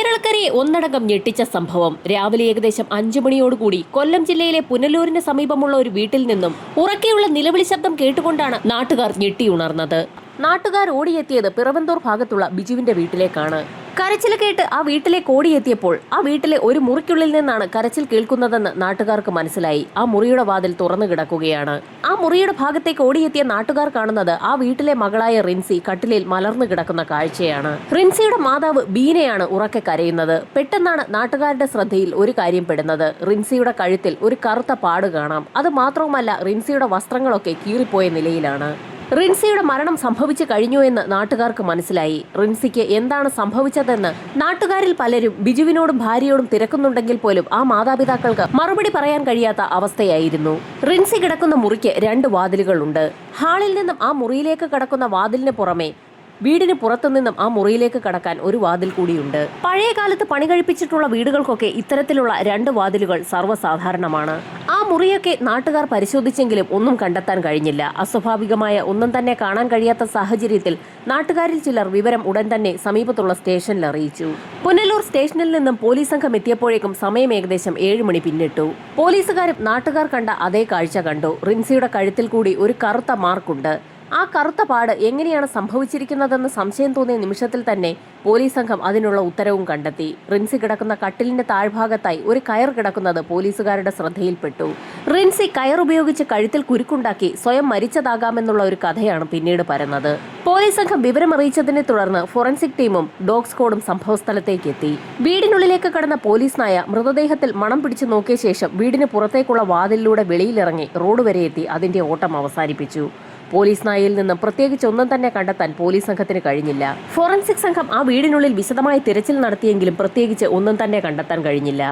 കേരളക്കരയെ ഒന്നടങ്കം ഞെട്ടിച്ച സംഭവം. രാവിലെ ഏകദേശം 5 മണിയോടുകൂടി കൊല്ലം ജില്ലയിലെ പുനലൂരിന് സമീപമുള്ള ഒരു വീട്ടിൽ നിന്നും ഉറക്കെയുള്ള നിലവിളി ശബ്ദം കേട്ടുകൊണ്ടാണ് നാട്ടുകാർ ഞെട്ടിയുണർന്നത്. നാട്ടുകാർ ഓടിയെത്തിയത് പിറവന്തൂർ ഭാഗത്തുള്ള ബിജുവിന്റെ വീട്ടിലേക്കാണ്. കരച്ചിൽ കേട്ട് ആ വീട്ടിലേക്ക് ഓടിയെത്തിയപ്പോൾ ആ വീട്ടിലെ ഒരു മുറിക്കുള്ളിൽ നിന്നാണ് കരച്ചിൽ കേൾക്കുന്നതെന്ന് നാട്ടുകാർക്ക് മനസ്സിലായി. ആ മുറിയുടെ വാതിൽ തുറന്നു കിടക്കുകയാണ്. ആ മുറിയുടെ ഭാഗത്തേക്ക് ഓടിയെത്തിയ നാട്ടുകാർ കാണുന്നത് ആ വീട്ടിലെ മകളായ റിൻസി കട്ടിലിൽ മലർന്നു കിടക്കുന്ന കാഴ്ചയാണ്. റിൻസിയുടെ മാതാവ് ബീനയാണ് ഉറക്കെ കരയുന്നത്. പെട്ടെന്നാണ് നാട്ടുകാരുടെ ശ്രദ്ധയിൽ ഒരു കാര്യം പെടുന്നത്. റിൻസിയുടെ കഴുത്തിൽ ഒരു കറുത്ത പാട് കാണാം. അത് മാത്രവുമല്ല, റിൻസിയുടെ വസ്ത്രങ്ങളൊക്കെ കീറിപ്പോയ നിലയിലാണ്. റിൻസിയുടെ മരണം സംഭവിച്ചു കഴിഞ്ഞു എന്ന് നാട്ടുകാർക്ക് മനസ്സിലായി. റിൻസിക്ക് എന്താണ് സംഭവിച്ചതെന്ന് നാട്ടുകാരിൽ പലരും ബിജുവിനോടും ഭാര്യയോടും തിരക്കുന്നുണ്ടെങ്കിൽ പോലും ആ മാതാപിതാക്കൾക്ക് മറുപടി പറയാൻ കഴിയാത്ത അവസ്ഥയായിരുന്നു. റിൻസി കിടക്കുന്ന മുറിക്ക് 2 വാതിലുകളുണ്ട്. ഹാളിൽ നിന്നും ആ മുറിയിലേക്ക് കടക്കുന്ന വാതിലിന് പുറമെ വീടിന് പുറത്തുനിന്നും ആ മുറിയിലേക്ക് കടക്കാൻ ഒരു വാതിൽ കൂടിയുണ്ട്. പഴയ കാലത്ത് പണി കഴിപ്പിച്ചിട്ടുള്ള വീടുകൾക്കൊക്കെ ഇത്തരത്തിലുള്ള 2 വാതിലുകൾ സർവ്വസാധാരണമാണ്. ആ മുറിയൊക്കെ നാട്ടുകാർ പരിശോധിച്ചെങ്കിലും ഒന്നും കണ്ടെത്താൻ കഴിഞ്ഞില്ല. അസ്വാഭാവികമായ ഒന്നും തന്നെ കാണാൻ കഴിയാത്ത സാഹചര്യത്തിൽ നാട്ടുകാരിൽ ചിലർ വിവരം ഉടൻ തന്നെ സമീപത്തുള്ള സ്റ്റേഷനിൽ അറിയിച്ചു. പുനലൂർ സ്റ്റേഷനിൽ നിന്നും പോലീസ് സംഘം എത്തിയപ്പോഴേക്കും സമയം ഏകദേശം 7 മണി പിന്നിട്ടു. പോലീസുകാരും നാട്ടുകാർ കണ്ട അതേ കാഴ്ച കണ്ടു. റിൻസിയുടെ കഴുത്തിൽ കൂടി ഒരു കറുത്ത മാർക്കുണ്ട്. ആ കറുത്ത പാട് എങ്ങനെയാണ് സംഭവിച്ചിരിക്കുന്നതെന്ന് സംശയം തോന്നിയ നിമിഷത്തിൽ തന്നെ പോലീസ് സംഘം അതിനുള്ള ഉത്തരവും കണ്ടെത്തി. റിൻസി കിടക്കുന്ന കട്ടിലിന്റെ താഴ്ഭാഗത്തായി ഒരു കയർ കിടക്കുന്നത് പോലീസുകാരുടെ ശ്രദ്ധയിൽപ്പെട്ടു. റിൻസി കയർ ഉപയോഗിച്ച് കഴുത്തിൽ കുരുക്കുണ്ടാക്കി സ്വയം മരിച്ചതാകാമെന്നുള്ള ഒരു കഥയാണ് പിന്നീട് പരന്നത്. പോലീസ് സംഘം വിവരമറിയിച്ചതിനെ തുടർന്ന് ഫോറൻസിക് ടീമും ഡോഗ് സ്ക്വാഡും സംഭവസ്ഥലത്തേക്ക് എത്തി. വീടിനുള്ളിലേക്ക് കടന്ന പോലീസ് നായ മൃതദേഹത്തിൽ മണം പിടിച്ചു നോക്കിയ ശേഷം വീടിന് പുറത്തേക്കുള്ള വാതിലിലൂടെ വെളിയിലിറങ്ങി റോഡ് വരെ എത്തി അതിന്റെ ഓട്ടം അവസാനിപ്പിച്ചു. പോലീസ് നായയിൽ നിന്ന് പ്രത്യേകിച്ച് ഒന്നും തന്നെ കണ്ടെത്താൻ പോലീസ് സംഘത്തിന് കഴിഞ്ഞില്ല. ഫോറൻസിക് സംഘം ആ വീടിനുള്ളിൽ വിശദമായ തിരച്ചിൽ നടത്തിയെങ്കിലും പ്രത്യേകിച്ച് ഒന്നും തന്നെ കണ്ടെത്താൻ കഴിഞ്ഞില്ല.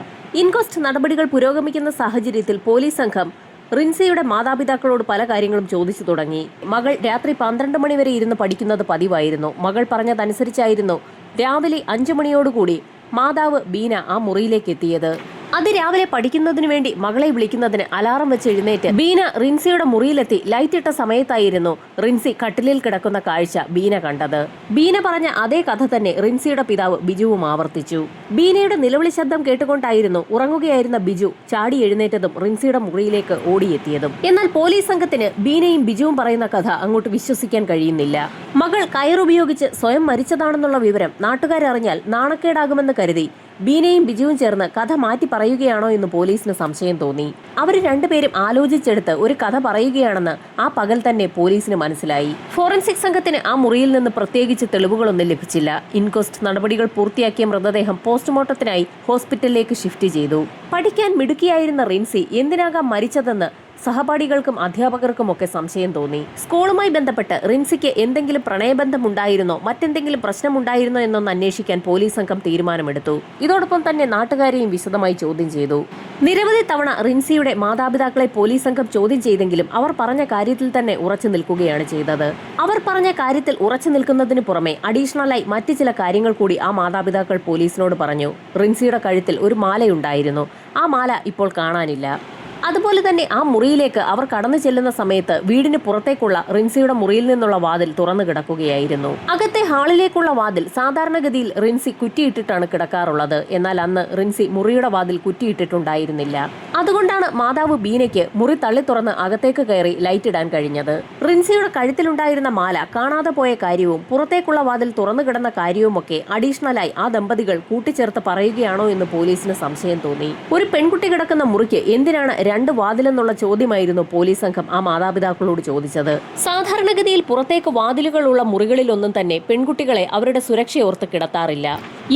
ഇൻക്വസ്റ്റ് നടപടികൾ പുരോഗമിക്കുന്ന സാഹചര്യത്തിൽ പോലീസ് സംഘം റിൻസിയുടെ മാതാപിതാക്കളോട് പല കാര്യങ്ങളും ചോദിച്ചു തുടങ്ങി. മകൾ രാത്രി 12 മണി വരെ ഇരുന്ന് പഠിക്കുന്നത് പതിവായിരുന്നു. മകൾ പറഞ്ഞതനുസരിച്ചായിരുന്നു രാവിലെ 5 മണിയോടുകൂടി മാതാവ് ബീന ആ മുറിയിലേക്ക് എത്തിയത്. അതിരാവിലെ പഠിക്കുന്നതിന് വേണ്ടി മകളെ വിളിക്കുന്നതിന് അലാറം വെച്ച് എഴുന്നേറ്റ് ബീന റിൻസിയുടെ മുറിയിലെത്തി ലൈറ്റ് ഇട്ട സമയത്തായിരുന്നു റിൻസി കട്ടിലിൽ കിടക്കുന്ന കാഴ്ച ബീന കണ്ടത്. ബീന പറഞ്ഞ അതേ കഥ തന്നെ റിൻസിയുടെ പിതാവ് ബിജുവും ആവർത്തിച്ചു. ബീനയുടെ നിലവിളി ശബ്ദം കേട്ടുകൊണ്ടായിരുന്നു ഉറങ്ങുകയായിരുന്ന ബിജു ചാടി എഴുന്നേറ്റതും റിൻസിയുടെ മുറിയിലേക്ക് ഓടിയെത്തിയതും. എന്നാൽ പോലീസ് സംഘത്തിന് ബീനയും ബിജുവും പറയുന്ന കഥ അങ്ങോട്ട് വിശ്വസിക്കാൻ കഴിയുന്നില്ല. മകൾ കയറുപയോഗിച്ച് സ്വയം മരിച്ചതാണെന്നുള്ള വിവരം നാട്ടുകാരറിഞ്ഞാൽ നാണക്കേടാകുമെന്ന് കരുതി ബീനയും ബിജുവും ചേർന്ന് കഥ മാറ്റി പറയുകയാണോ എന്ന് പോലീസിന് സംശയം തോന്നി. അവർ രണ്ടുപേരും ആലോചിച്ചെടുത്ത് ഒരു കഥ പറയുകയാണെന്ന് ആ പകൽ തന്നെ പോലീസിന് മനസ്സിലായി. ഫോറൻസിക് സംഘത്തിന് ആ മുറിയിൽ നിന്ന് പ്രത്യേകിച്ച് തെളിവുകളൊന്നും ലഭിച്ചില്ല. ഇൻക്വസ്റ്റ് നടപടികൾ പൂർത്തിയാക്കിയ മൃതദേഹം പോസ്റ്റ്മോർട്ടത്തിനായി ഹോസ്പിറ്റലിലേക്ക് ഷിഫ്റ്റ് ചെയ്തു. പഠിക്കാൻ മിടുക്കിയായിരുന്ന റിൻസി എന്തിനാകാം മരിച്ചതെന്ന് സഹപാഠികൾക്കും അധ്യാപകർക്കും ഒക്കെ സംശയം തോന്നി. സ്കൂളുമായി ബന്ധപ്പെട്ട് റിൻസിക്ക് എന്തെങ്കിലും പ്രണയബന്ധമുണ്ടായിരുന്നോ മറ്റെന്തെങ്കിലും പ്രശ്നമുണ്ടായിരുന്നോ എന്നൊന്ന് അന്വേഷിക്കാൻ പോലീസ് സംഘം തീരുമാനമെടുത്തു. ഇതോടൊപ്പം തന്നെ നാട്ടുകാരെയും വിശദമായി ചോദ്യം ചെയ്തു. നിരവധി തവണ റിൻസിയുടെ മാതാപിതാക്കളെ പോലീസ് സംഘം ചോദ്യം ചെയ്തെങ്കിലും അവർ പറഞ്ഞ കാര്യത്തിൽ തന്നെ ഉറച്ചു നിൽക്കുകയാണ് ചെയ്തത്. അവർ പറഞ്ഞ കാര്യത്തിൽ ഉറച്ചു നിൽക്കുന്നതിന് പുറമെ അഡീഷണലായി മറ്റു ചില കാര്യങ്ങൾ കൂടി ആ മാതാപിതാക്കൾ പോലീസിനോട് പറഞ്ഞു. റിൻസിയുടെ കഴുത്തിൽ ഒരു മാലയുണ്ടായിരുന്നു. ആ മാല ഇപ്പോൾ കാണാനില്ല. അതുപോലെ തന്നെ ആ മുറിയിലേക്ക് അവർ കടന്നു ചെല്ലുന്ന സമയത്ത് വീടിന് പുറത്തേക്കുള്ള റിൻസിയുടെ മുറിയിൽ നിന്നുള്ള വാതിൽ തുറന്നു കിടക്കുകയായിരുന്നു. അകത്തെ ഹാളിലേക്കുള്ള വാതിൽ സാധാരണഗതിയിൽ റിൻസി കുറ്റിയിട്ടിട്ടാണ് കിടക്കാറുള്ളത്. എന്നാൽ അന്ന് റിൻസി മുറിയുടെ വാതിൽ കുറ്റിയിട്ടിട്ടുണ്ടായിരുന്നില്ല. അതുകൊണ്ടാണ് മാതാവ് ബീനയ്ക്ക് മുറി തള്ളി തുറന്ന് അകത്തേക്ക് കയറി ലൈറ്റ് ഇടാൻ കഴിഞ്ഞത്. റിൻസിയുടെ കഴുത്തിലുണ്ടായിരുന്ന മാല കാണാതെ പോയ കാര്യവും പുറത്തേക്കുള്ള വാതിൽ തുറന്നു കിടന്ന കാര്യവുമൊക്കെ അഡീഷണലായി ആ ദമ്പതികൾ കൂട്ടിച്ചേർത്ത് പറയുകയാണോ എന്ന് പോലീസിന് സംശയം തോന്നി. ഒരു പെൺകുട്ടി കിടക്കുന്ന മുറിക്ക് എന്തിനാണ് 2 വാതിലെന്നുള്ള ചോദ്യമായിരുന്നു പോലീസ് സംഘം ആ മാതാപിതാക്കളോട് ചോദിച്ചത്. സാധാരണഗതിയിൽ പുറത്തേക്ക് വാതിലുകളുള്ള മുറികളിലൊന്നും തന്നെ പെൺകുട്ടികളെ അവരുടെ സുരക്ഷയോർത്ത് കിടത്താറില്ല.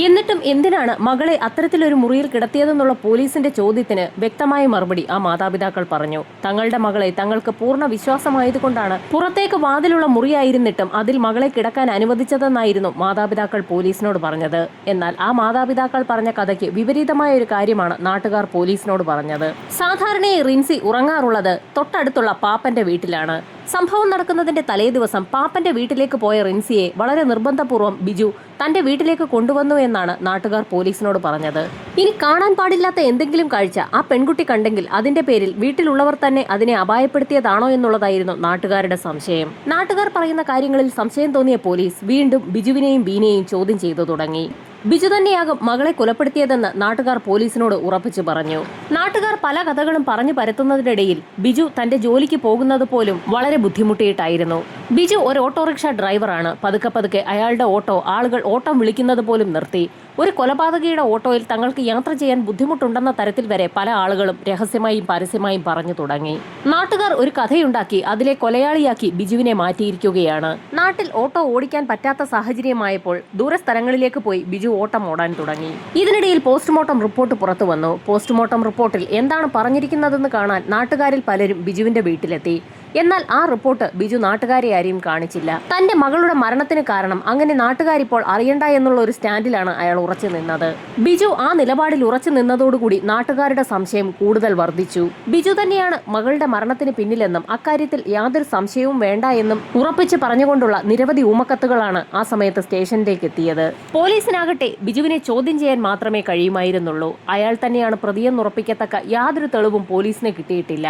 എന്നിട്ടും എന്തിനാണ് മകളെ അത്തരത്തിലൊരു മുറിയിൽ കിടത്തിയതെന്നുള്ള പോലീസിന്റെ ചോദ്യത്തിന് വ്യക്തമായ മറുപടി ആ മാതാപിതാക്കൾ പറഞ്ഞു. തങ്ങളുടെ മകളെ തങ്ങൾക്ക് പൂർണ്ണ വിശ്വാസമായതുകൊണ്ടാണ് പുറത്തേക്ക് വാതിലുള്ള മുറിയായിരുന്നിട്ടും അതിൽ മകളെ കിടക്കാൻ അനുവദിച്ചതെന്നായിരുന്നു മാതാപിതാക്കൾ പോലീസിനോട് പറഞ്ഞത്. എന്നാൽ ആ മാതാപിതാക്കൾ പറഞ്ഞ കഥയ്ക്ക് വിപരീതമായ ഒരു കാര്യമാണ് നാട്ടുകാർ പോലീസിനോട് പറഞ്ഞത്. സാധാരണ റിൻസി ഉറങ്ങാറുള്ളത് തൊട്ടടുത്തുള്ള പാപ്പന്റെ വീട്ടിലാണ്. സംഭവം നടക്കുന്നതിന്റെ തലേ ദിവസം പാപ്പന്റെ വീട്ടിലേക്ക് പോയ റിൻസിയെ വളരെ നിർബന്ധപൂർവ്വം ബിജു തന്റെ വീട്ടിലേക്ക് കൊണ്ടുവന്നു എന്നാണ് നാട്ടുകാർ പോലീസിനോട് പറഞ്ഞത്. ഇനി കാണാൻ പാടില്ലാത്ത എന്തെങ്കിലും കാഴ്ച ആ പെൺകുട്ടി കണ്ടെങ്കിൽ അതിന്റെ പേരിൽ വീട്ടിലുള്ളവർ തന്നെ അതിനെ അപായപ്പെടുത്തിയതാണോ എന്നുള്ളതായിരുന്നു നാട്ടുകാരുടെ സംശയം. നാട്ടുകാർ പറയുന്ന കാര്യങ്ങളിൽ സംശയം തോന്നിയ പോലീസ് വീണ്ടും ബിജുവിനെയും ബീനയെയും ചോദ്യം ചെയ്തു തുടങ്ങി. ബിജു തന്നെയാകും മകളെ കൊലപ്പെടുത്തിയതെന്ന് നാട്ടുകാർ പോലീസിനോട് ഉറപ്പിച്ചു പറഞ്ഞു. നാട്ടുകാർ പല കഥകളും പറഞ്ഞു പരത്തുന്നതിനിടയിൽ ബിജു തന്റെ ജോലിക്ക് പോകുന്നത് പോലും വളരെ ബുദ്ധിമുട്ടിയിട്ടായിരുന്നു. ബിജു ഒരു ഓട്ടോറിക്ഷ ഡ്രൈവറാണ്. പതുക്കെ അയാളുടെ ഓട്ടോ ആളുകൾ ഓട്ടം വിളിക്കുന്നത് പോലും നിർത്തി. ഒരു കൊലപാതകിയുടെ ഓട്ടോയിൽ തങ്ങൾക്ക് യാത്ര ചെയ്യാൻ ബുദ്ധിമുട്ടുണ്ടെന്ന തരത്തിൽ വരെ പല ആളുകളും രഹസ്യമായും പരസ്യമായും പറഞ്ഞു തുടങ്ങി. നാട്ടുകാർ ഒരു കഥയുണ്ടാക്കി അതിലെ കൊലയാളിയാക്കി ബിജുവിനെ മാറ്റിയിരിക്കുകയാണ്. നാട്ടിൽ ഓട്ടോ ഓടിക്കാൻ പറ്റാത്ത സാഹചര്യമായപ്പോൾ ദൂരസ്ഥലങ്ങളിലേക്ക് പോയി ബിജു ഓട്ടം ഓടാൻ തുടങ്ങി. ഇതിനിടയിൽ പോസ്റ്റ്മോർട്ടം റിപ്പോർട്ട് പുറത്തു വന്നു. പോസ്റ്റ്മോർട്ടം റിപ്പോർട്ടിൽ എന്താണ് പറഞ്ഞിരിക്കുന്നതെന്ന് കാണാൻ നാട്ടുകാരിൽ പലരും ബിജുവിന്റെ വീട്ടിലെത്തി. എന്നാൽ ആ റിപ്പോർട്ട് ബിജു നാട്ടുകാരെ ആരെയും കാണിച്ചില്ല. തന്റെ മകളുടെ മരണത്തിന് കാരണം അങ്ങനെ നാട്ടുകാരിപ്പോൾ അറിയണ്ട എന്നുള്ള ഒരു സ്റ്റാൻഡിലാണ് അയാൾ ഉറച്ചു നിന്നത്. ബിജു ആ നിലപാടിൽ ഉറച്ചു നിന്നതോടുകൂടി നാട്ടുകാരുടെ സംശയം കൂടുതൽ വർദ്ധിച്ചു. ബിജു തന്നെയാണ് മകളുടെ മരണത്തിന് പിന്നിലെന്നും അക്കാര്യത്തിൽ യാതൊരു സംശയവും വേണ്ട എന്നും ഉറപ്പിച്ച് പറഞ്ഞുകൊണ്ടുള്ള നിരവധി ഊമക്കത്തുകളാണ് ആ സമയത്ത് സ്റ്റേഷനിലേക്ക് എത്തിയത്. പോലീസിനാകട്ടെ ബിജുവിനെ ചോദ്യം ചെയ്യാൻ മാത്രമേ കഴിയുമായിരുന്നുള്ളൂ. അയാൾ തന്നെയാണ് പ്രതിയെന്നുറപ്പിക്കത്തക്ക യാതൊരു തെളിവും പോലീസിന് കിട്ടിയിട്ടില്ല.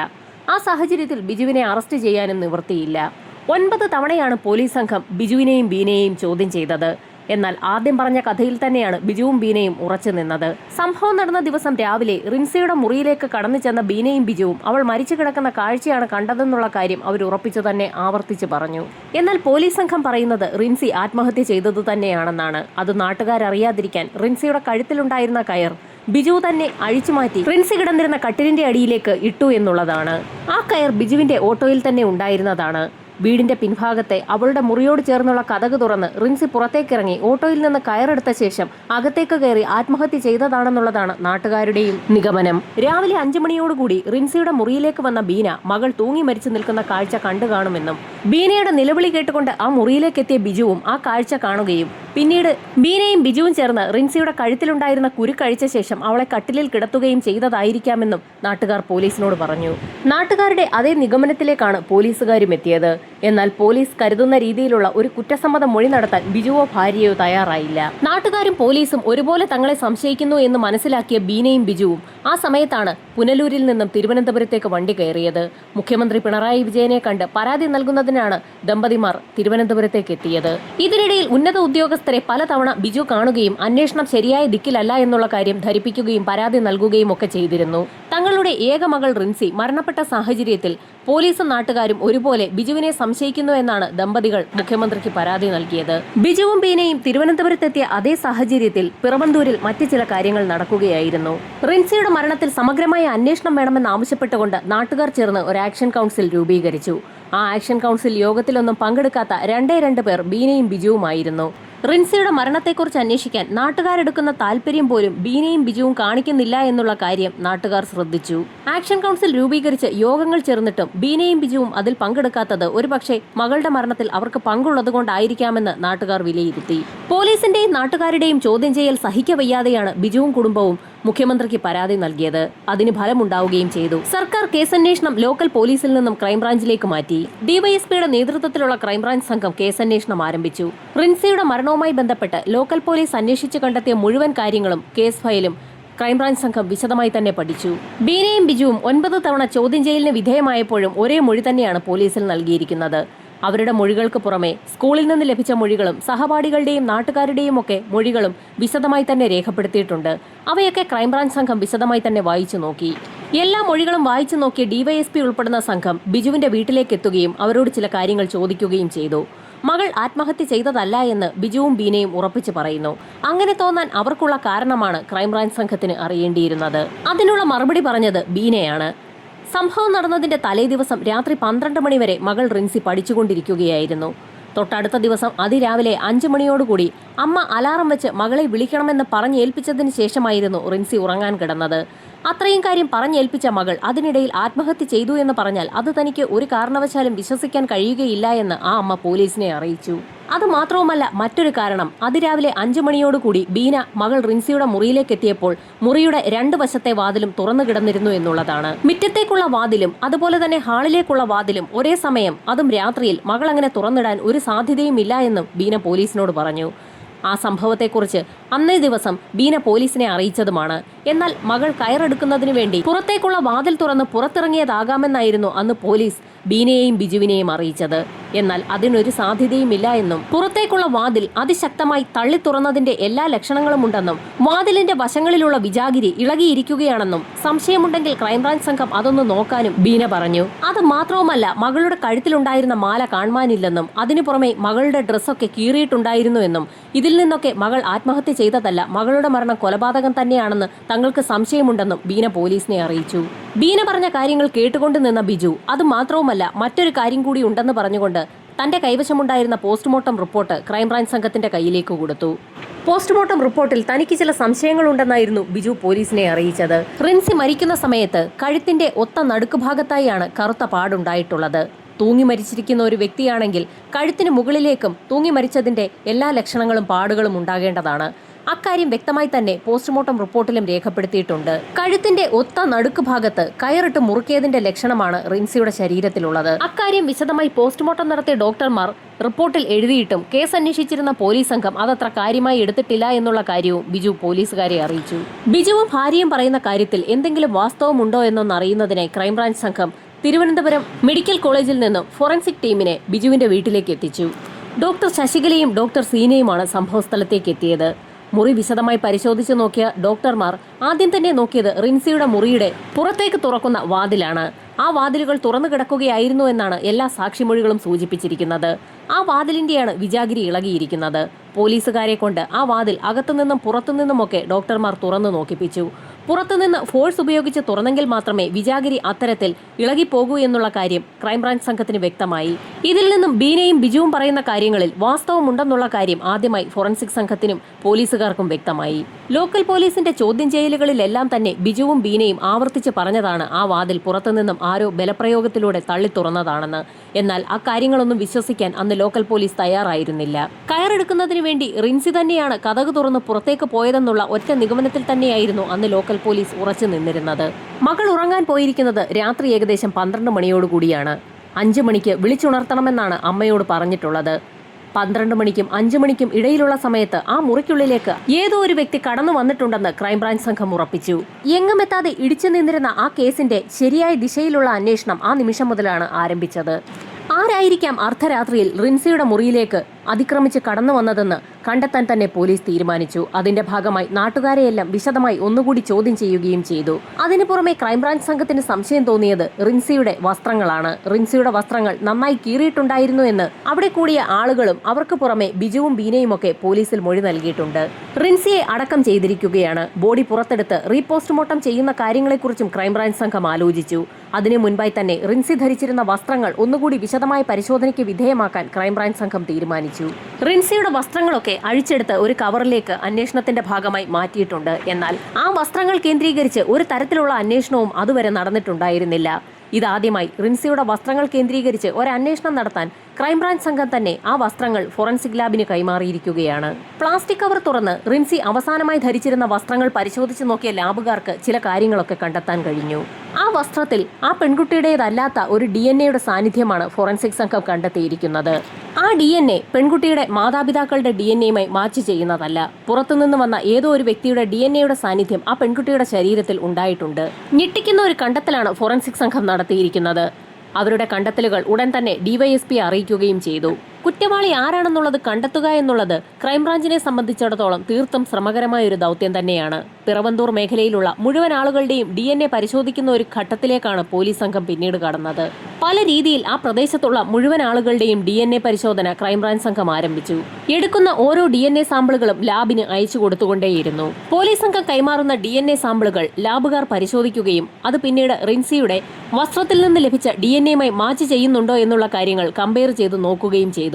ആ സാഹചര്യത്തിൽ ബിജുവിനെ അറസ്റ്റ് ചെയ്യാനും നിവൃത്തിയില്ല. 9 തവണയാണ് പോലീസ് സംഘം ബിജുവിനെയും ബീനയെയും ചോദ്യം ചെയ്തത്. എന്നാൽ ആദ്യം പറഞ്ഞ കഥയിൽ തന്നെയാണ് ബിജുവും ബീനയും ഉറച്ചു നിന്നത്. സംഭവം നടന്ന ദിവസം രാവിലെ റിൻസിയുടെ മുറിയിലേക്ക് കടന്നു ചെന്ന ബീനയും ബിജുവും അവൾ മരിച്ചു കിടക്കുന്ന കാഴ്ചയാണ് കണ്ടതെന്നുള്ള കാര്യം അവർ ഉറപ്പിച്ചു തന്നെ ആവർത്തിച്ചു പറഞ്ഞു. എന്നാൽ പോലീസ് സംഘം പറയുന്നത് റിൻസി ആത്മഹത്യ ചെയ്തതു തന്നെയാണെന്നാണ്. അത് നാട്ടുകാരറിയാതിരിക്കാൻ റിൻസിയുടെ കഴുത്തിലുണ്ടായിരുന്ന കയർ ബിജു തന്നെ അഴിച്ചുമാറ്റി റിൻസി കിടന്നിരുന്ന കട്ടിലിന്റെ അടിയിലേക്ക് ഇട്ടു എന്നുള്ളതാണ്. ആ കയർ ബിജുവിന്റെ ഓട്ടോയിൽ തന്നെ ഉണ്ടായിരുന്നതാണ്. വീടിന്റെ പിൻഭാഗത്തെ അവളുടെ മുറിയോട് ചേർന്നുള്ള കതക് തുറന്ന് റിൻസി പുറത്തേക്കിറങ്ങി ഓട്ടോയിൽ നിന്ന് കയറെടുത്ത ശേഷം അകത്തേക്ക് കയറി ആത്മഹത്യ ചെയ്തതാണെന്നുള്ളതാണ് നാട്ടുകാരുടെയും നിഗമനം. രാവിലെ 5 മണിയോടുകൂടി റിൻസിയുടെ മുറിയിലേക്ക് വന്ന ബീന മകൾ തൂങ്ങി മരിച്ചു നിൽക്കുന്ന കാഴ്ച കണ്ടു കാണുമെന്നും ബീനയുടെ നിലവിളി കേട്ടുകൊണ്ട് ആ മുറിയിലേക്ക് എത്തിയ ബിജുവും ആ കാഴ്ച കാണുകയും പിന്നീട് ബീനയും ബിജുവും ചേർന്ന് റിൻസിയുടെ കഴുത്തിലുണ്ടായിരുന്ന കുരു കഴിച്ച ശേഷം അവളെ കട്ടിലിൽ കിടത്തുകയും ചെയ്തതായിരിക്കാമെന്നും നാട്ടുകാർ പോലീസിനോട് പറഞ്ഞു. നാട്ടുകാരുടെ അതേ നിഗമനത്തിലേക്കാണ് പോലീസുകാരും എത്തിയത്. എന്നാൽ പോലീസ് കരുതുന്ന രീതിയിലുള്ള ഒരു കുറ്റസമ്മത മൊഴി നടത്താൻ ബിജുവോ ഭാര്യയോ തയ്യാറായില്ല. നാട്ടുകാരും പോലീസും ഒരുപോലെ തങ്ങളെ സംശയിക്കുന്നു എന്ന് മനസ്സിലാക്കിയ ബീനയും ബിജുവും ആ സമയത്താണ് പുനലൂരിൽ നിന്നും തിരുവനന്തപുരത്തേക്ക് വണ്ടി കയറിയത്. മുഖ്യമന്ത്രി പിണറായി വിജയനെ കണ്ട് പരാതി നൽകുന്നതിനാണ് ദമ്പതിമാർ തിരുവനന്തപുരത്തേക്ക് എത്തിയത്. ഇതിനിടയിൽ ഉന്നത ഉദ്യോഗസ്ഥരെ പലതവണ ബിജു കാണുകയും അന്വേഷണം ശരിയായ ദിക്കിലല്ല എന്നുള്ള കാര്യം ധരിപ്പിക്കുകയും പരാതി നൽകുകയും ഒക്കെ ചെയ്തിരുന്നു. തങ്ങളുടെ ഏക മകൾ റിൻസി മരണപ്പെട്ട സാഹചര്യത്തിൽ പോലീസും നാട്ടുകാരും ഒരുപോലെ ബിജുവിനെ സംശയിക്കുന്നു എന്നാണ് ദമ്പതികൾ മുഖ്യമന്ത്രിക്ക് പരാതി നൽകിയത്. ബിജുവും ബീനയും തിരുവനന്തപുരത്തെത്തിയ അതേ സാഹചര്യത്തിൽ പിറവന്തൂരിൽ മറ്റു ചില കാര്യങ്ങൾ നടക്കുകയായിരുന്നു. റിൻസിയുടെ മരണത്തിൽ സമഗ്രമായ അന്വേഷണം വേണമെന്നാവശ്യപ്പെട്ടുകൊണ്ട് നാട്ടുകാർ ചേർന്ന് ഒരു ആക്ഷൻ കൗൺസിൽ രൂപീകരിച്ചു. ആ ആക്ഷൻ കൗൺസിൽ യോഗത്തിലൊന്നും പങ്കെടുക്കാത്ത 2 പേർ ബീനയും ബിജുവുമായിരുന്നു. റിൻസിയുടെ മരണത്തെക്കുറിച്ച് അന്വേഷിക്കാൻ നാട്ടുകാരെടുക്കുന്ന താല്പര്യം പോലും ബീനയും ബിജുവും കാണിക്കുന്നില്ല എന്നുള്ള കാര്യം നാട്ടുകാർ ശ്രദ്ധിച്ചു. ആക്ഷൻ കൗൺസിൽ രൂപീകരിച്ച് യോഗങ്ങൾ ചേർന്നിട്ടും ബീനയും ബിജുവും അതിൽ പങ്കെടുക്കാത്തത് ഒരുപക്ഷെ മകളുടെ മരണത്തിൽ അവർക്ക് പങ്കുള്ളതുകൊണ്ടായിരിക്കാമെന്ന് നാട്ടുകാർ വിലയിരുത്തി. പോലീസിന്റെയും നാട്ടുകാരുടെയും ചോദ്യം ചെയ്യൽ സഹിക്കവയ്യാതെയാണ് ബിജുവും കുടുംബവും മുഖ്യമന്ത്രിക്ക് പരാതി നൽകിയത്. അതിന് ഫലമുണ്ടാവുകയും ചെയ്തു. സർക്കാർ കേസന്വേഷണം ലോക്കൽ പോലീസിൽ നിന്നും ക്രൈംബ്രാഞ്ചിലേക്ക് മാറ്റി. ഡിവൈഎസ്പിയുടെ നേതൃത്വത്തിലുള്ള ക്രൈംബ്രാഞ്ച് സംഘം കേസന്വേഷണം ആരംഭിച്ചു. റിൻസിയുടെ മരണവുമായി ബന്ധപ്പെട്ട് ലോക്കൽ പോലീസ് അന്വേഷിച്ച് കണ്ടെത്തിയ മുഴുവൻ കാര്യങ്ങളും കേസ് ഫയലും ക്രൈംബ്രാഞ്ച് സംഘം വിശദമായി തന്നെ പഠിച്ചു. ബീനയും ബിജുവും 9 തവണ ചോദ്യം ചെയ്യലിന് വിധേയമായപ്പോഴും ഒരേ മൊഴി തന്നെയാണ് പോലീസിൽ നൽകിയിരിക്കുന്നത്. അവരുടെ മൊഴികൾക്ക് പുറമെ സ്കൂളിൽ നിന്ന് ലഭിച്ച മൊഴികളും സഹപാഠികളുടെയും നാട്ടുകാരുടെയും ഒക്കെ മൊഴികളും വിശദമായി തന്നെ രേഖപ്പെടുത്തിയിട്ടുണ്ട്. അവയൊക്കെ ക്രൈംബ്രാഞ്ച് സംഘം വിശദമായി തന്നെ വായിച്ചു നോക്കി. എല്ലാ മൊഴികളും വായിച്ചു നോക്കിയ ഡിവൈഎസ്പി ഉൾപ്പെടുന്ന സംഘം ബിജുവിന്റെ വീട്ടിലേക്ക് എത്തുകയും അവരോട് ചില കാര്യങ്ങൾ ചോദിക്കുകയും ചെയ്തു. മകൾ ആത്മഹത്യ ചെയ്തതല്ല എന്ന് ബിജുവും ബീനയും ഉറപ്പിച്ചു പറയുന്നു. അങ്ങനെ തോന്നാൻ അവർക്കുള്ള കാരണമാണ് ക്രൈംബ്രാഞ്ച് സംഘത്തിന് അറിയേണ്ടിയിരുന്നത്. അതിനുള്ള മറുപടി പറഞ്ഞത് ബീനയാണ്. സംഭവം നടന്നതിന്റെ തലേ ദിവസം രാത്രി 12 മണി വരെ മകൾ റിൻസി പഠിച്ചുകൊണ്ടിരിക്കുകയായിരുന്നു. തൊട്ടടുത്ത ദിവസം അതിരാവിലെ 5 മണിയോടുകൂടി അമ്മ അലാറം വെച്ച് മകളെ വിളിക്കണമെന്ന് പറഞ്ഞേൽപ്പിച്ചതിന് ശേഷമായിരുന്നു റിൻസി ഉറങ്ങാൻ കിടന്നത്. അത്രയും കാര്യം പറഞ്ഞേൽപ്പിച്ച മകൾ അതിനിടയിൽ ആത്മഹത്യ ചെയ്തു എന്ന് പറഞ്ഞാൽ അത് തനിക്ക് ഒരു കാരണവശാലും വിശ്വസിക്കാൻ കഴിയുകയില്ല എന്ന് ആ അമ്മ പോലീസിനെ അറിയിച്ചു. അതുമാത്രവുമല്ല, മറ്റൊരു കാരണം, അതിരാവിലെ 5 മണിയോടുകൂടി ബീന മകൾ റിൻസിയുടെ മുറിയിലേക്ക് എത്തിയപ്പോൾ മുറിയുടെ 2 വശത്തെ വാതിലും തുറന്നു കിടന്നിരുന്നു എന്നുള്ളതാണ്. മുറ്റത്തേക്കുള്ള വാതിലും അതുപോലെ തന്നെ ഹാളിലേക്കുള്ള വാതിലും ഒരേ സമയം, അതും രാത്രിയിൽ, മകൾ അങ്ങനെ തുറന്നിടാൻ ഒരു സാധ്യതയും ഇല്ല എന്നും ബീന പോലീസിനോട് പറഞ്ഞു. ആ സംഭവത്തെക്കുറിച്ച് അന്നേ ദിവസം ബീന പോലീസിനെ അറിയിച്ചതുമാണ്. എന്നാൽ മകൾ കയറെടുക്കുന്നതിനു വേണ്ടി പുറത്തേക്കുള്ള വാതിൽ തുറന്ന് പുറത്തിറങ്ങിയതാകാമെന്നായിരുന്നു അന്ന് പോലീസ് ബീനയെയും ബിജുവിനെയും അറിയിച്ചത്. എന്നാൽ അതിനൊരു സാധ്യതയുമില്ല എന്നും പുറത്തേക്കുള്ള വാതിൽ അതിശക്തമായി തള്ളി തുറന്നതിന്റെ എല്ലാ ലക്ഷണങ്ങളുമുണ്ടെന്നും വാതിലിന്റെ വശങ്ങളിലുള്ള വിജാഗിരി ഇളകിയിരിക്കുകയാണെന്നും സംശയമുണ്ടെങ്കിൽ ക്രൈംബ്രാഞ്ച് സംഘം അതൊന്ന് നോക്കാനും ബീന പറഞ്ഞു. അത് മാത്രവുമല്ല, മകളുടെ കഴുത്തിലുണ്ടായിരുന്ന മാല കാണുവാനില്ലെന്നും അതിനു പുറമെ മകളുടെ ഡ്രസ്സൊക്കെ കീറിയിട്ടുണ്ടായിരുന്നുവെന്നും ഇതിൽ നിന്നൊക്കെ മകൾ ആത്മഹത്യ ചെയ്തതല്ല, മകളുടെ മരണം കൊലപാതകം തന്നെയാണെന്ന് തങ്ങൾക്ക് സംശയമുണ്ടെന്നും ബീന പോലീസിനെ അറിയിച്ചു. ബീന പറഞ്ഞ കാര്യങ്ങൾ കേട്ടുകൊണ്ട് നിന്ന ബിജു അത് മാത്രവുമല്ല മറ്റൊരു കാര്യം കൂടി ഉണ്ടെന്ന് പറഞ്ഞുകൊണ്ട് തന്റെ കൈവശമുണ്ടായിരുന്ന പോസ്റ്റ്മോർട്ടം റിപ്പോർട്ട് ക്രൈംബ്രാഞ്ച് സംഘത്തിന്റെ കയ്യിലേക്ക് കൊടുത്തു. പോസ്റ്റ്മോർട്ടം റിപ്പോർട്ടിൽ തനിക്ക് ചില സംശയങ്ങളുണ്ടെന്നായിരുന്നു ബിജു പോലീസിനെ അറിയിച്ചത്. റിൻസി മരിക്കുന്ന സമയത്ത് കഴുത്തിന്റെ ഒത്ത നടുക്കുഭാഗത്തായാണ് കറുത്ത പാടുണ്ടായിട്ടുള്ളത്. തൂങ്ങി മരിച്ചിരിക്കുന്ന ഒരു വ്യക്തിയാണെങ്കിൽ കഴുത്തിന് മുകളിലേക്കും തൂങ്ങി മരിച്ചതിന്റെ എല്ലാ ലക്ഷണങ്ങളും പാടുകളും ഉണ്ടാകേണ്ടതാണ്. അക്കാര്യം വ്യക്തമായി തന്നെ പോസ്റ്റ്മോർട്ടം റിപ്പോർട്ടിലും രേഖപ്പെടുത്തിയിട്ടുണ്ട്. കഴുത്തിന്റെ ഒത്ത നടുക്ക് ഭാഗത്ത് കയറിട്ട് മുറുക്കിയതിന്റെ ലക്ഷണമാണ് റിൻസിയുടെ ശരീരത്തിലുള്ളത്. അക്കാര്യം വിശദമായി പോസ്റ്റ്മോർട്ടം നടത്തിയ ഡോക്ടർമാർ റിപ്പോർട്ടിൽ എഴുതിയിട്ടും കേസ് അന്വേഷിച്ചിരുന്ന പോലീസ് സംഘം അതത്ര കാര്യമായി എടുത്തിട്ടില്ല എന്നുള്ള കാര്യവും ബിജു പോലീസുകാരെ അറിയിച്ചു. ബിജുവും ഭാര്യയും പറയുന്ന കാര്യത്തിൽ എന്തെങ്കിലും വാസ്തവമുണ്ടോ എന്നൊന്നറിയുന്നതിനായി ക്രൈംബ്രാഞ്ച് സംഘം തിരുവനന്തപുരം മെഡിക്കൽ കോളേജിൽ നിന്നും ഫോറൻസിക് ടീമിനെ ബിജുവിന്റെ വീട്ടിലേക്ക് എത്തിച്ചു. ഡോക്ടർ ശശികലയും ഡോക്ടർ സീനയുമാണ് സംഭവസ്ഥലത്തേക്ക് എത്തിയത്. മുറി വിശദമായി പരിശോധിച്ചു നോക്കിയ ഡോക്ടർമാർ ആദ്യം തന്നെ നോക്കിയത് റിൻസിയുടെ മുറിയുടെ പുറത്തേക്ക് തുറക്കുന്ന വാതിലാണ്. ആ വാതിലുകൾ തുറന്നു കിടക്കുകയായിരുന്നു എന്നാണ് എല്ലാ സാക്ഷിമൊഴികളും സൂചിപ്പിച്ചിരിക്കുന്നത്. ആ വാതിലിന്റെയാണ് വിജാഗിരി ഇളകിയിരിക്കുന്നത്. പോലീസുകാരെ കൊണ്ട് ആ വാതിൽ അകത്തുനിന്നും പുറത്തുനിന്നുമൊക്കെ ഡോക്ടർമാർ തുറന്നു നോക്കിപ്പിച്ചു. പുറത്തുനിന്ന് ഫോഴ്സ് ഉപയോഗിച്ച് തുറന്നെങ്കിൽ മാത്രമേ വിജാഗിരി അത്തരത്തിൽ ഇളകിപ്പോകൂ എന്നുള്ള കാര്യം ക്രൈംബ്രാഞ്ച് സംഘത്തിന് വ്യക്തമായി. ഇതിൽ നിന്നും ബീനയും ബിജുവും പറയുന്ന കാര്യങ്ങളിൽ വാസ്തവമുണ്ടെന്നുള്ള കാര്യം ആദ്യമായി ഫോറൻസിക് സംഘത്തിനും പോലീസുകാർക്കും വ്യക്തമായി. ലോക്കൽ പോലീസിന്റെ ചോദ്യം ചെയ്യലുകളിലെല്ലാം തന്നെ ബിജുവും ബീനയും ആവർത്തിച്ച് പറഞ്ഞതാണ് ആ വാതിൽ പുറത്തുനിന്നും ആരോ ബലപ്രയോഗത്തിലൂടെ തള്ളി തുറന്നതാണെന്ന്. എന്നാൽ അക്കാര്യങ്ങളൊന്നും വിശ്വസിക്കാൻ അന്ന് ലോക്കൽ പോലീസ് തയ്യാറായിരുന്നില്ല. കയറെടുക്കുന്നതിന് വേണ്ടി റിൻസി തന്നെയാണ് കതക് തുറന്ന് പുറത്തേക്ക് പോയതെന്നുള്ള ഒറ്റ നിഗമനത്തിൽ തന്നെയായിരുന്നു അന്ന് ലോക്കൽ പോലീസ് ഉറച്ചു നിന്നിരുന്നത്. മകൾ ഉറങ്ങാൻ പോയിരിക്കുന്നത് രാത്രി ഏകദേശം 12 മണിയോടുകൂടിയാണ്. 5 മണിക്ക് വിളിച്ചുണർത്തണമെന്നാണ് അമ്മയോട് പറഞ്ഞിട്ടുള്ളത്. 12 മണിക്കും 5 മണിക്കും ഇടയിലുള്ള സമയത്ത് ആ മുറിക്കുള്ളിലേക്ക് ഏതോ ഒരു വ്യക്തി കടന്നു വന്നിട്ടുണ്ടെന്ന് ക്രൈംബ്രാഞ്ച് സംഘം ഉറപ്പിച്ചു. എങ്ങുമെത്താതെ ഇടിച്ചു നിന്നിരുന്ന ആ കേസിന്റെ ശരിയായ ദിശയിലുള്ള അന്വേഷണം ആ നിമിഷം മുതലാണ് ആരംഭിച്ചത്. ആരായിരിക്കാം അർദ്ധരാത്രിയിൽ റിൻസിയുടെ മുറിയിലേക്ക് അതിക്രമിച്ച് കടന്നു വന്നതെന്ന് കണ്ടെത്താൻ തന്നെ പോലീസ് തീരുമാനിച്ചു. അതിന്റെ ഭാഗമായി നാട്ടുകാരെയെല്ലാം വിശദമായി ഒന്നുകൂടി ചോദ്യം ചെയ്യുകയും ചെയ്തു. അതിനു പുറമെ ക്രൈംബ്രാഞ്ച് സംഘത്തിന് സംശയം തോന്നിയത് റിൻസിയുടെ വസ്ത്രങ്ങളാണ്. റിൻസിയുടെ വസ്ത്രങ്ങൾ നന്നായി കീറിയിട്ടുണ്ടായിരുന്നു എന്ന് അവിടെ കൂടിയ ആളുകളും അവർക്ക് പുറമെ ബിജുവും ബീനയും ഒക്കെ പോലീസിൽ മൊഴി നൽകിയിട്ടുണ്ട്. റിൻസിയെ അടക്കം ചെയ്തിരിക്കുകയാണ്. ബോഡി പുറത്തെടുത്ത് റീപോസ്റ്റ്മോർട്ടം ചെയ്യുന്ന കാര്യങ്ങളെക്കുറിച്ചും ക്രൈംബ്രാഞ്ച് സംഘം ആലോചിച്ചു. അതിനു മുൻപായി തന്നെ റിൻസി ധരിച്ചിരുന്ന വസ്ത്രങ്ങൾ ഒന്നുകൂടി വിശദമായ പരിശോധനയ്ക്ക് വിധേയമാക്കാൻ ക്രൈംബ്രാഞ്ച് സംഘം തീരുമാനിച്ചു. റിൻസിയുടെ വസ്ത്രങ്ങളൊക്കെ അഴിച്ചെടുത്ത് ഒരു കവറിലേക്ക് അന്വേഷണത്തിന്റെ ഭാഗമായി മാറ്റിയിട്ടുണ്ട്. എന്നാൽ ആ വസ്ത്രങ്ങൾ കേന്ദ്രീകരിച്ച് ഒരു തരത്തിലുള്ള അന്വേഷണവും അതുവരെ നടന്നിട്ടുണ്ടായിരുന്നില്ല. ഇതാദ്യമായി റിൻസിയുടെ വസ്ത്രങ്ങൾ കേന്ദ്രീകരിച്ച് ഒരന്വേഷണം നടത്താൻ ക്രൈംബ്രാഞ്ച് സംഘം തന്നെ ആ വസ്ത്രങ്ങൾ ഫോറൻസിക് ലാബിന് കൈമാറിയിരിക്കുകയാണ്. പ്ലാസ്റ്റിക് കവർ തുറന്ന് റിൻസി അവസാനമായി ധരിച്ചിരുന്ന വസ്ത്രങ്ങൾ പരിശോധിച്ച് നോക്കിയ ലാബുകാർക്ക് ചില കാര്യങ്ങളൊക്കെ കണ്ടെത്താൻ കഴിഞ്ഞു. ആ വസ്ത്രത്തിൽ ആ പെൺകുട്ടിയുടേതല്ലാത്ത ഒരു DNA സാന്നിധ്യമാണ് ഫോറൻസിക് സംഘം കണ്ടെത്തിയിരിക്കുന്നത്. ആ DNA പെൺകുട്ടിയുടെ മാതാപിതാക്കളുടെ DNAയുമായി മാച്ച് ചെയ്യുന്നതല്ല. പുറത്തുനിന്ന് വന്ന ഏതോ ഒരു വ്യക്തിയുടെ DNA സാന്നിധ്യം ആ പെൺകുട്ടിയുടെ ശരീരത്തിൽ ഉണ്ടായിട്ടുണ്ട്. ഞെട്ടിക്കുന്ന ഒരു കണ്ടെത്തലാണ് ഫോറൻസിക് സംഘം നടത്തിയിരിക്കുന്നത്. അവരുടെ കണ്ടെത്തലുകൾ ഉടൻ തന്നെ DYSP അറിയിക്കുകയും ചെയ്തു. കുറ്റവാളി ആരാണെന്നുള്ളത് കണ്ടെത്തുക എന്നുള്ളത് ക്രൈംബ്രാഞ്ചിനെ സംബന്ധിച്ചിടത്തോളം തീർത്തും ശ്രമകരമായ ഒരു ദൗത്യം തന്നെയാണ്. പിറവന്തൂർ മേഖലയിലുള്ള മുഴുവൻ ആളുകളുടെയും DNA പരിശോധിക്കുന്ന ഒരു ഘട്ടത്തിലേക്കാണ് പോലീസ് സംഘം പിന്നീട് കടന്നത്. പല രീതിയിൽ ആ പ്രദേശത്തുള്ള മുഴുവൻ ആളുകളുടെയും DNA പരിശോധന ക്രൈംബ്രാഞ്ച് സംഘം ആരംഭിച്ചു. എടുക്കുന്ന ഓരോ DNA സാമ്പിളുകളും ലാബിന് അയച്ചു കൊടുത്തുകൊണ്ടേയിരുന്നു. പോലീസ് സംഘം കൈമാറുന്ന DNA സാമ്പിളുകൾ ലാബുകാർ പരിശോധിക്കുകയും അത് പിന്നീട് റിൻസിയുടെ വസ്ത്രത്തിൽ നിന്ന് ലഭിച്ച DNAയുമായി മാച്ച് ചെയ്യുന്നുണ്ടോ എന്നുള്ള കാര്യങ്ങൾ കമ്പയർ ചെയ്ത് നോക്കുകയും ചെയ്തു.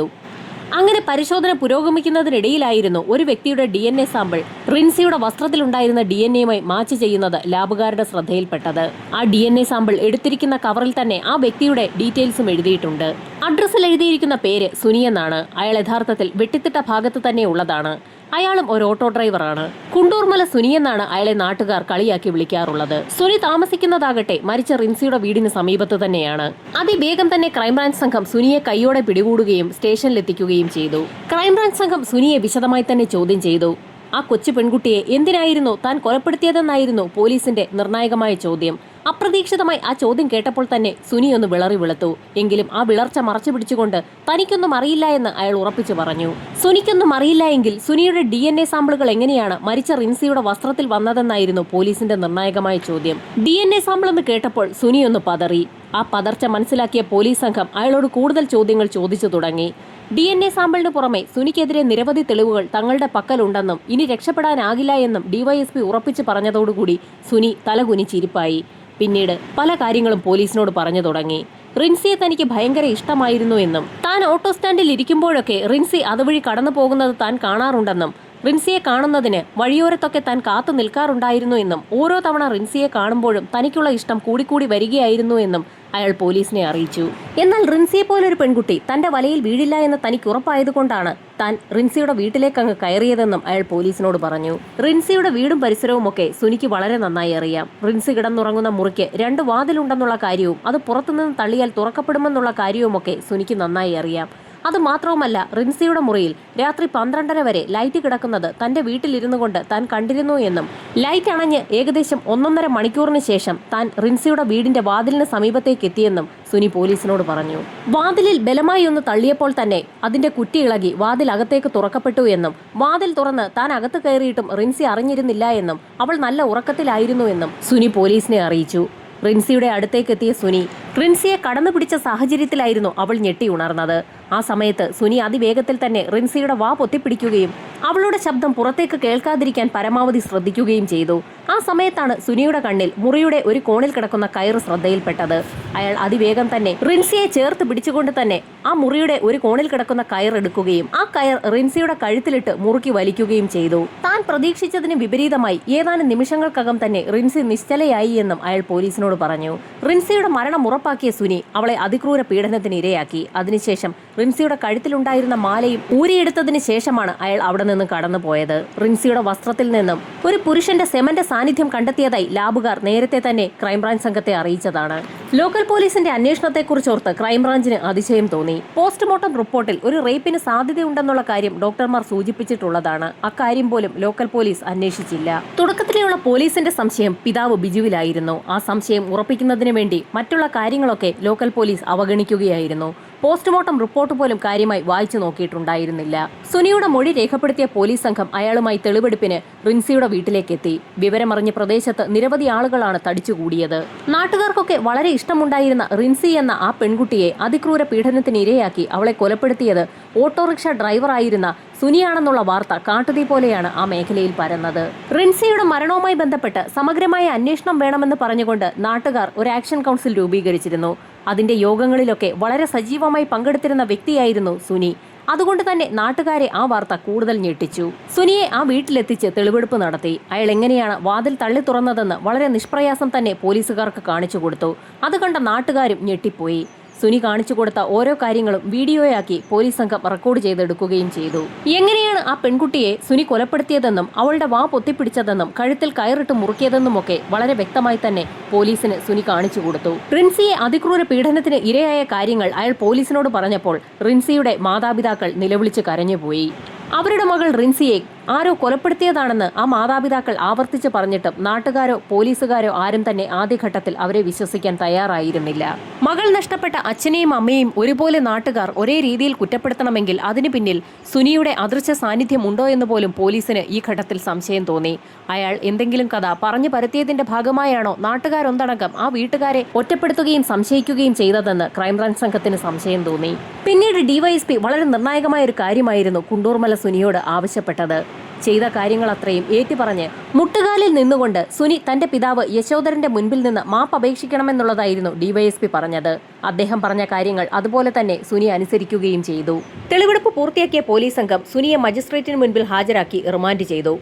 അങ്ങനെ പരിശോധന പുരോഗമിക്കുന്നതിനിടയിലായിരുന്നു ഒരു വ്യക്തിയുടെ DNA സാമ്പിൾ റിൻസിയുടെ വസ്ത്രത്തിലുണ്ടായിരുന്ന DNAയുമായി മാച്ച് ചെയ്യുന്നത് ലാബുകാരുടെ ശ്രദ്ധയിൽപ്പെട്ടത്. ആ DNA സാമ്പിൾ എടുത്തിരിക്കുന്ന കവറിൽ തന്നെ ആ വ്യക്തിയുടെ ഡീറ്റെയിൽസും എഴുതിയിട്ടുണ്ട്. അഡ്രസ്സിൽ എഴുതിയിരിക്കുന്ന പേര് സുനി എന്നാണ്. അയാൾ യഥാർത്ഥത്തിൽ വെട്ടിത്തിട്ട ഭാഗത്ത് തന്നെ ഉള്ളതാണ്. അയാളും ഒരു ഓട്ടോ ഡ്രൈവറാണ്. കുണ്ടൂർമല സുനി എന്നാണ് അയാളെ നാട്ടുകാർ കളിയാക്കി വിളിക്കാറുള്ളത്. സുനി താമസിക്കുന്നതാകട്ടെ മരിച്ച റിൻസിയുടെ വീടിന് സമീപത്ത് തന്നെയാണ്. അതിവേഗം തന്നെ ക്രൈംബ്രാഞ്ച് സംഘം സുനിയെ കൈയോടെ പിടികൂടുകയും സ്റ്റേഷനിലെത്തിക്കുകയും ചെയ്തു. ക്രൈംബ്രാഞ്ച് സംഘം സുനിയെ വിശദമായി തന്നെ ചോദ്യം ചെയ്തു. ആ കൊച്ചു പെൺകുട്ടിയെ എന്തിനായിരുന്നു താൻ കൊലപ്പെടുത്തിയതെന്നായിരുന്നു പോലീസിന്റെ നിർണായകമായ ചോദ്യം. അപ്രതീക്ഷിതമായി ആ ചോദ്യം കേട്ടപ്പോൾ തന്നെ സുനി ഒന്ന് വിളറി വെളുത്തു. എങ്കിലും ആ വിളർച്ച മറച്ചു പിടിച്ചുകൊണ്ട് തനിക്കൊന്നും അറിയില്ല എന്ന് അയാൾ ഉറപ്പിച്ചു പറഞ്ഞു. സുനിക്കൊന്നും അറിയില്ല എങ്കിൽ സുനിയുടെ DNA സാമ്പിളുകൾ എങ്ങനെയാണ് മരിച്ച റിൻസിയുടെ വസ്ത്രത്തിൽ വന്നതെന്നായിരുന്നു പോലീസിന്റെ നിർണായകമായ ചോദ്യം. DNA സാമ്പിൾ എന്ന് കേട്ടപ്പോൾ സുനി ഒന്ന് പതറി. ആ പതർച്ച മനസ്സിലാക്കിയ പോലീസ് സംഘം അയാളോട് കൂടുതൽ ചോദ്യങ്ങൾ ചോദിച്ചു തുടങ്ങി. DNA സാമ്പിളിന് പുറമെ സുനിക്കെതിരെ നിരവധി തെളിവുകൾ തങ്ങളുടെ പക്കലുണ്ടെന്നും ഇനി രക്ഷപ്പെടാനാകില്ല എന്നും DYSP ഉറപ്പിച്ചു പറഞ്ഞതോടുകൂടി സുനി തലകുനിച്ചിരിപ്പായി. പിന്നീട് പല കാര്യങ്ങളും പോലീസിനോട് പറഞ്ഞു തുടങ്ങി. റിൻസിയെ തനിക്ക് ഭയങ്കര ഇഷ്ടമായിരുന്നു എന്നും താൻ ഓട്ടോ സ്റ്റാൻഡിൽ ഇരിക്കുമ്പോഴൊക്കെ റിൻസി അതുവഴി കടന്നു പോകുന്നത് താൻ കാണാറുണ്ടെന്നും റിൻസിയെ കാണുന്നതിന് വഴിയോരത്തൊക്കെ താൻ കാത്തു നിൽക്കാറുണ്ടായിരുന്നു എന്നും ഓരോ തവണ റിൻസിയെ കാണുമ്പോഴും തനിക്കുള്ള ഇഷ്ടം കൂടിക്കൂടി വരികയായിരുന്നു എന്നും അയാൾ പോലീസിനെ അറിയിച്ചു. എന്നാൽ റിൻസിയെ പോലൊരു പെൺകുട്ടി തന്റെ വലയിൽ വീഴില്ല എന്ന് തനിക്ക് ഉറപ്പായതുകൊണ്ടാണ് താൻ റിൻസിയുടെ വീട്ടിലേക്ക് അങ്ങ് കയറിയതെന്നും അയാൾ പോലീസിനോട് പറഞ്ഞു. റിൻസിയുടെ വീടും പരിസരവും ഒക്കെ സുനിക്ക് വളരെ നന്നായി അറിയാം. റിൻസി കിടന്നുറങ്ങുന്ന മുറിക്ക് 2 വാതിലുണ്ടെന്നുള്ള കാര്യവും അത് പുറത്തുനിന്ന് തള്ളിയാൽ തുറക്കപ്പെടുമെന്നുള്ള കാര്യവുമൊക്കെ സുനിക്ക് നന്നായി അറിയാം. അതുമാത്രവുമല്ല, റിൻസിയുടെ മുറിയിൽ രാത്രി 12:30 വരെ ലൈറ്റ് കിടക്കുന്നത് തന്റെ വീട്ടിലിരുന്നു കൊണ്ട് താൻ കണ്ടിരുന്നു എന്നും ലൈറ്റ് അണഞ്ഞ് ഏകദേശം 1.5 മണിക്കൂറിന് ശേഷം താൻ റിൻസിയുടെ വീടിന്റെ വാതിലിന് സമീപത്തേക്ക് എത്തിയെന്നും സുനി പോലീസിനോട് പറഞ്ഞു. വാതിലിൽ ബലമായി ഒന്ന് തള്ളിയപ്പോൾ തന്നെ അതിന്റെ കുറ്റി ഇളകി വാതിൽ അകത്തേക്ക് തുറക്കപ്പെട്ടു എന്നും വാതിൽ തുറന്ന് താൻ അകത്ത് കയറിയിട്ടും റിൻസി അറിഞ്ഞിരുന്നില്ല എന്നും അവൾ നല്ല ഉറക്കത്തിലായിരുന്നു എന്നും സുനി പോലീസിനെ അറിയിച്ചു. റിൻസിയുടെ അടുത്തേക്കെത്തിയ സുനി റിൻസിയെ കടന്നു പിടിച്ച സാഹചര്യത്തിലായിരുന്നു അവൾ ഞെട്ടി ഉണർന്നത്. ആ സമയത്ത് സുനി അതിവേഗത്തിൽ തന്നെ റിൻസിയുടെ വാ പൊത്തിപ്പിടിക്കുകയും അവളുടെ ശബ്ദം പുറത്തേക്ക് കേൾക്കാതിരിക്കാൻ പരമാവധി ശ്രദ്ധിക്കുകയും ചെയ്തു. ആ സമയത്താണ് സുനിയുടെ കണ്ണിൽ മുറിയുടെ ഒരു കോണിൽ കിടക്കുന്ന കയറ് ശ്രദ്ധയിൽപ്പെട്ടത്. അയാൾ അതിവേഗം തന്നെ റിൻസിയെ ചേർത്ത് പിടിച്ചുകൊണ്ട് തന്നെ ആ മുറിയുടെ ഒരു കോണിൽ കിടക്കുന്ന കയറെടുക്കുകയും ആ കയർ റിൻസിയുടെ കഴുത്തിലിട്ട് മുറുക്കി വലിക്കുകയും ചെയ്തു. താൻ പ്രതീക്ഷിച്ചതിന് വിപരീതമായി ഏതാനും നിമിഷങ്ങൾക്കകം തന്നെ റിൻസി നിശ്ചലയായി എന്നും അയാൾ പോലീസിനോട് പറഞ്ഞു. റിൻസിയുടെ മരണം ഉറപ്പാക്കിയ സുനി അവളെ അതിക്രൂര പീഡനത്തിന് ഇരയാക്കി. അതിനുശേഷം റിൻസിയുടെ കഴുത്തിലുണ്ടായിരുന്ന മാലയും ഊരിയെടുത്തതിന് ശേഷമാണ് അയാൾ അവിടെ നിന്ന് കടന്നുപോയത്. റിൻസിയുടെ വസ്ത്രത്തിൽ നിന്നും ഒരു പുരുഷന്റെ സെമന്റെ സാന്നിധ്യം കണ്ടെത്തിയതായി ലാബുകാർ നേരത്തെ തന്നെ ക്രൈംബ്രാഞ്ച് സംഘത്തെ അറിയിച്ചതാണ്. ലോക്കൽ പോലീസിന്റെ അന്വേഷണത്തെക്കുറിച്ചോർത്ത് ക്രൈംബ്രാഞ്ചിന് അതിശയം തോന്നി. പോസ്റ്റ്മോർട്ടം റിപ്പോർട്ടിൽ ഒരു റേപ്പിന് സാധ്യതയുണ്ടെന്നുള്ള കാര്യം ഡോക്ടർമാർ സൂചിപ്പിച്ചിട്ടുള്ളതാണ്. അക്കാര്യം പോലും ലോക്കൽ പോലീസ് അന്വേഷിച്ചില്ല. തുടക്കത്തിലുള്ള പോലീസിന്റെ സംശയം പിതാവ് ബിജുവിലായിരുന്നു. ആ സംശയം ഉറപ്പിക്കുന്നതിന് വേണ്ടി മറ്റുള്ള കാര്യങ്ങളൊക്കെ ലോക്കൽ പോലീസ് അവഗണിക്കുകയായിരുന്നു. പോസ്റ്റ്മോർട്ടം റിപ്പോർട്ട് പോലും കാര്യമായി വായിച്ചു നോക്കിയിട്ടുണ്ടായിരുന്നില്ല. സുനിയുടെ മൊഴി രേഖപ്പെടുത്തിയ പോലീസ് സംഘം അയാളുമായി തെളിവെടുപ്പിന് റിൻസിയുടെ വീട്ടിലേക്കെത്തി. വിവരമറിഞ്ഞ പ്രദേശത്ത് നിരവധി ആളുകളാണ് തടിച്ചുകൂടിയത്. നാട്ടുകാർക്കൊക്കെ വളരെ ഇഷ്ടമുണ്ടായിരുന്ന റിൻസി എന്ന ആ പെൺകുട്ടിയെ അതിക്രൂര പീഡനത്തിന് ഇരയാക്കി അവളെ കൊലപ്പെടുത്തിയത് ഓട്ടോറിക്ഷ ഡ്രൈവറായിരുന്ന സുനിയാണെന്നുള്ള വാർത്ത കാട്ടുതീ പോലെയാണ് ആ മേഖലയിൽ പരന്നത്. റിൻസിയുടെ മരണവുമായി ബന്ധപ്പെട്ട് സമഗ്രമായ അന്വേഷണം വേണമെന്ന് പറഞ്ഞുകൊണ്ട് നാട്ടുകാർ ഒരു ആക്ഷൻ കൗൺസിൽ രൂപീകരിച്ചിരുന്നു. അതിന്റെ യോഗങ്ങളിലൊക്കെ വളരെ സജീവമായി പങ്കെടുത്തിരുന്ന വ്യക്തിയായിരുന്നു സുനി. അതുകൊണ്ട് തന്നെ നാട്ടുകാരെ ആ വാർത്ത കൂടുതൽ ഞെട്ടിച്ചു. സുനിയെ ആ വീട്ടിലെത്തിച്ച് തെളിവെടുപ്പ് നടത്തി. അയാൾ എങ്ങനെയാണ് വാതിൽ തള്ളി തുറന്നതെന്ന് വളരെ നിഷ്പ്രയാസം തന്നെ പോലീസുകാർക്ക് കാണിച്ചു കൊടുത്തു. അത് കണ്ട നാട്ടുകാരും ഞെട്ടിപ്പോയി. സുനി കാണിച്ചു കൊടുത്ത ഓരോ കാര്യങ്ങളും വീഡിയോയാക്കി പോലീസ് സംഘം റെക്കോർഡ് ചെയ്തെടുക്കുകയും ചെയ്തു. എങ്ങനെയാണ് ആ പെൺകുട്ടിയെ സുനി കൊലപ്പെടുത്തിയതെന്നും അവളുടെ വാ പൊത്തിപ്പിടിച്ചതെന്നും കഴുത്തിൽ കയറിട്ട് മുറുക്കിയതെന്നുമൊക്കെ വളരെ വ്യക്തമായി തന്നെ പോലീസിന് സുനി കാണിച്ചു കൊടുത്തു. റിൻസിയെ അതിക്രൂര പീഡനത്തിന് ഇരയായ കാര്യങ്ങൾ അയാൾ പോലീസിനോട് പറഞ്ഞപ്പോൾ റിൻസിയുടെ മാതാപിതാക്കൾ നിലവിളിച്ച് കരഞ്ഞുപോയി. അവരുടെ മകൾ റിൻസിയെ ആരോ കൊലപ്പെടുത്തിയതാണെന്ന് ആ മാതാപിതാക്കൾ ആവർത്തിച്ച് പറഞ്ഞിട്ടും നാട്ടുകാരോ പോലീസുകാരോ ആരും തന്നെ ആദ്യഘട്ടത്തിൽ അവരെ വിശ്വസിക്കാൻ തയ്യാറായിരുന്നില്ല. മകൾ നഷ്ടപ്പെട്ട അച്ഛനെയും അമ്മയും ഒരുപോലെ നാട്ടുകാർ ഒരേ രീതിയിൽ കുറ്റപ്പെടുത്തണമെങ്കിൽ അതിനു പിന്നിൽ സുനിയുടെ അദൃശ്യ സാന്നിധ്യം ഉണ്ടോ എന്ന് പോലും പോലീസിന് ഈ ഘട്ടത്തിൽ സംശയം തോന്നി. അയാൾ എന്തെങ്കിലും കഥ പറഞ്ഞു പരത്തിയതിന്റെ ഭാഗമായാണോ നാട്ടുകാരൊന്നടങ്കം ആ വീട്ടുകാരെ ഒറ്റപ്പെടുത്തുകയും സംശയിക്കുകയും ചെയ്തതെന്ന് ക്രൈംബ്രാഞ്ച് സംഘത്തിന് സംശയം തോന്നി. പിന്നീട് DYSP വളരെ നിർണായകമായ ഒരു കാര്യമായിരുന്നു കുണ്ടൂർമല സുനിയോട് ആവശ്യപ്പെട്ടത്. ചെയ്ത കാര്യങ്ങൾ അത്രയും ഏറ്റുപറഞ്ഞ് മുട്ടുകാലിൽ നിന്നുകൊണ്ട് സുനി തന്റെ പിതാവ് യശോധരന്റെ മുൻപിൽ നിന്ന് മാപ്പ് അപേക്ഷിക്കണമെന്നുള്ളതായിരുന്നു DYSP പറഞ്ഞത്. അദ്ദേഹം പറഞ്ഞ കാര്യങ്ങൾ അതുപോലെ തന്നെ സുനി അനുസരിക്കുകയും ചെയ്തു. തെളിവെടുപ്പ് പൂർത്തിയാക്കിയ പോലീസ് സംഘം സുനിയെ മജിസ്ട്രേറ്റിന് മുൻപിൽ ഹാജരാക്കി റിമാൻഡ് ചെയ്തു.